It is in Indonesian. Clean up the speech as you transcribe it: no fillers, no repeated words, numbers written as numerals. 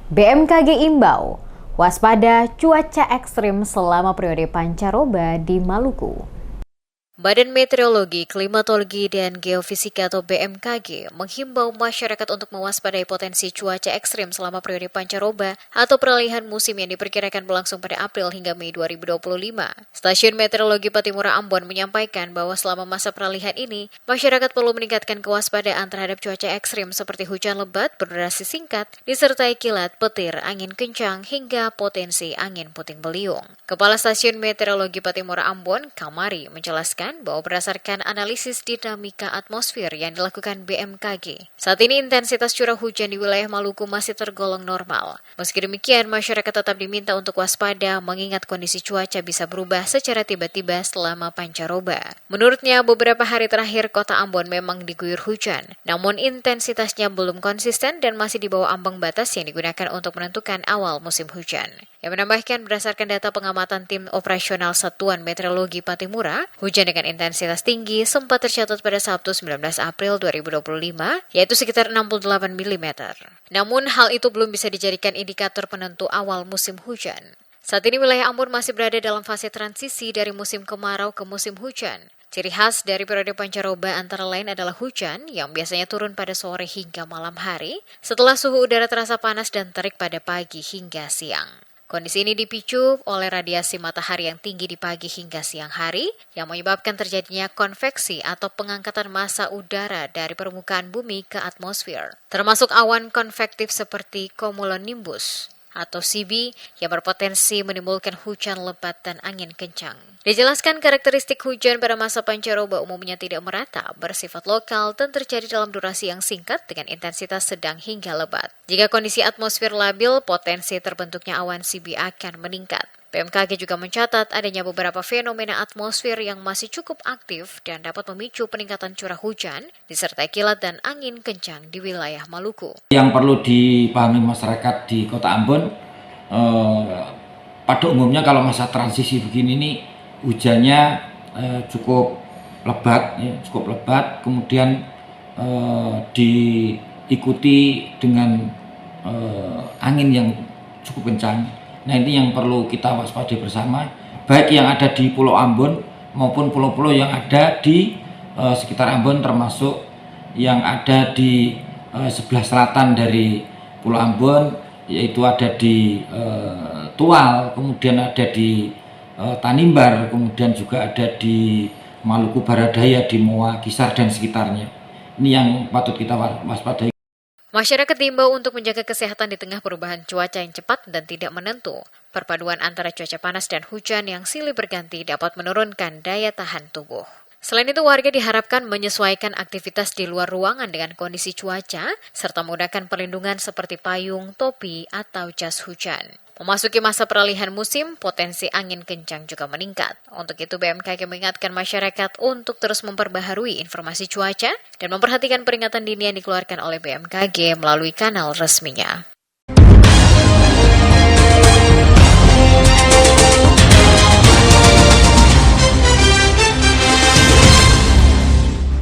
BMKG imbau, waspada cuaca ekstrim selama periode pancaroba di Maluku. Badan Meteorologi, Klimatologi, dan Geofisika atau BMKG menghimbau masyarakat untuk mewaspadai potensi cuaca ekstrim selama periode pancaroba atau peralihan musim yang diperkirakan berlangsung pada April hingga Mei 2025. Stasiun Meteorologi Patimura Ambon menyampaikan bahwa selama masa peralihan ini, masyarakat perlu meningkatkan kewaspadaan terhadap cuaca ekstrim seperti hujan lebat berdurasi singkat, disertai kilat, petir, angin kencang, hingga potensi angin puting beliung. Kepala Stasiun Meteorologi Patimura Ambon, Kamari, menjelaskan bahwa berdasarkan analisis dinamika atmosfer yang dilakukan BMKG, saat ini intensitas curah hujan di wilayah Maluku masih tergolong normal. Meski demikian, masyarakat tetap diminta untuk waspada mengingat kondisi cuaca bisa berubah secara tiba-tiba selama pancaroba. Menurutnya, beberapa hari terakhir kota Ambon memang diguyur hujan, namun intensitasnya belum konsisten dan masih di bawah ambang batas yang digunakan untuk menentukan awal musim hujan. Yang menambahkan berdasarkan data pengamatan tim operasional Satuan Meteorologi Patimura, hujan dengan intensitas tinggi sempat tercatat pada Sabtu 19 April 2025, yaitu sekitar 68 mm. Namun hal itu belum bisa dijadikan indikator penentu awal musim hujan. Saat ini wilayah Ambon masih berada dalam fase transisi dari musim kemarau ke musim hujan. Ciri khas dari periode pancaroba antara lain adalah hujan yang biasanya turun pada sore hingga malam hari, setelah suhu udara terasa panas dan terik pada pagi hingga siang. Kondisi ini dipicu oleh radiasi matahari yang tinggi di pagi hingga siang hari yang menyebabkan terjadinya konveksi atau pengangkatan massa udara dari permukaan bumi ke atmosfer, termasuk awan konvektif seperti cumulonimbus atau CB yang berpotensi menimbulkan hujan lebat dan angin kencang. Dijelaskan karakteristik hujan pada masa pancaroba umumnya tidak merata, bersifat lokal dan terjadi dalam durasi yang singkat dengan intensitas sedang hingga lebat. Jika kondisi atmosfer labil, potensi terbentuknya awan CB akan meningkat. BMKG juga mencatat adanya beberapa fenomena atmosfer yang masih cukup aktif dan dapat memicu peningkatan curah hujan, disertai kilat dan angin kencang di wilayah Maluku. Yang perlu dipahami masyarakat di Kota Ambon, pada umumnya kalau masa transisi begini nih, hujannya cukup lebat, kemudian diikuti dengan angin yang cukup kencang. Nah, ini yang perlu kita waspadai bersama, baik yang ada di Pulau Ambon maupun pulau-pulau yang ada di sekitar Ambon, termasuk yang ada di sebelah selatan dari Pulau Ambon, yaitu ada di Tual, kemudian ada di Tanimbar, kemudian juga ada di Maluku Barat Daya, di Moa, Kisar, dan sekitarnya. Ini yang patut kita waspadai. Masyarakat diimbau untuk menjaga kesehatan di tengah perubahan cuaca yang cepat dan tidak menentu. Perpaduan antara cuaca panas dan hujan yang silih berganti dapat menurunkan daya tahan tubuh. Selain itu, warga diharapkan menyesuaikan aktivitas di luar ruangan dengan kondisi cuaca, serta menggunakan perlindungan seperti payung, topi, atau jas hujan. Memasuki masa peralihan musim, potensi angin kencang juga meningkat. Untuk itu, BMKG mengingatkan masyarakat untuk terus memperbaharui informasi cuaca dan memperhatikan peringatan dini yang dikeluarkan oleh BMKG melalui kanal resminya.